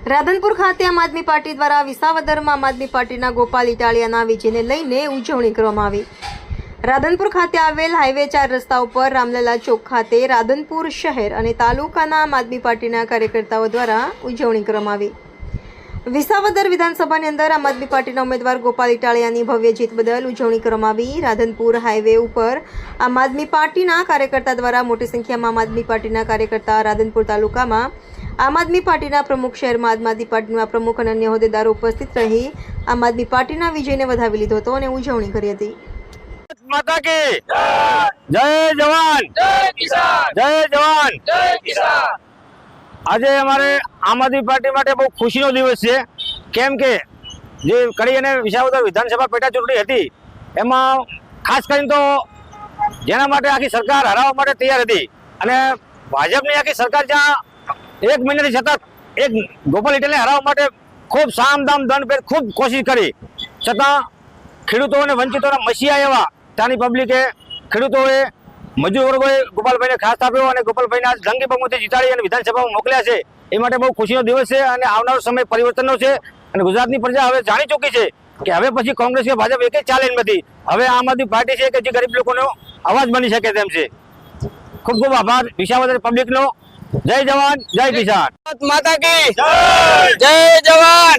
રાધનપુર ખાતે આમ આદમી પાર્ટી દ્વારા વિસાવદરમાં આમ આદમી પાર્ટીના ગોપાલ ઇટાલિયાના વિજયને લઈને ઉજવણી કરવામાં આવી। રાધનપુર ખાતે આવેલ હાઈવે 4 રસ્તા ઉપર રામલલા ચોક ખાતે રાધનપુર શહેર અને તાલુકાના આમ આદમી પાર્ટીના કાર્યકર્તાઓ દ્વારા ઉજવણી કરવામાં આવી। વિસાવદર વિધાનસભાની અંદર આમ આદમી પાર્ટીના ઉમેદવાર ગોપાલ ઇટાલિયાની ભવ્ય જીત બદલ ઉજવણી કરવામાં આવી। રાધનપુર હાઈવે ઉપર આમ આદમી પાર્ટીના કાર્યકર્તા દ્વારા મોટી સંખ્યામાં આમ આદમી પાર્ટીના કાર્યકર્તા રાધનપુર તાલુકામાં આમ આદમી પાર્ટીના પ્રમુખ, શહેરમાં આમ આદમી પાર્ટીના પ્રમુખ અને અન્ય હોદ્દેદારો ઉપસ્થિત રહી આમ આદમી પાર્ટીના વિજયને વધાવી લીધો હતો અને ઉજવણી કરી હતી। माता की जय जवान जय किसान, जय जवान जय किसान। आज हमारे आम आदमी पार्टी માટે બહુ ખુશીનો દિવસ છે, કેમ કે જે કડી અને વિસાવદર વિધાનસભા પેટા ચૂંટણી હતી એમાં ખાસ કરીને તો જેના માટે આખી સરકાર હરાવવા માટે તૈયાર હતી અને ભાજપની આખી સરકાર જ્યાં 1 મહિનાથી સતત એક ગોપાલ ઇટાલિયાને હરાવવા માટે ખૂબ સામ દામ દંડ પર ખૂબ કોશિશ કરી, છતાં ખેડૂતો અને વંચિતોના મસીહા એવા ત્યાંની પબ્લિકે, ખેડૂતોએ, મજૂર વર્ગોએ ગોપાલભાઈને ખાસ આપ્યો અને ગોપાલભાઈને આજ જંગી બહુમતીથી જીતાડી અને વિધાનસભામાં મોકલ્યા છે। એ માટે બહુ ખુશીનો દિવસ છે અને આવનારો સમય પરિવર્તનનો છે અને ગુજરાતની પ્રજા હવે જાણી ચૂકી છે કે હવે પછી કોંગ્રેસ કે ભાજપ એક ચાલે નથી, હવે આમ આદમી પાર્ટી છે કે જે ગરીબ લોકોનો અવાજ બની શકે તેમ છે। ખૂબ ખૂબ આભાર વિસાવદર પબ્લિકનો। જય જવાન જય કિસાન। માતા કી જય જવાન।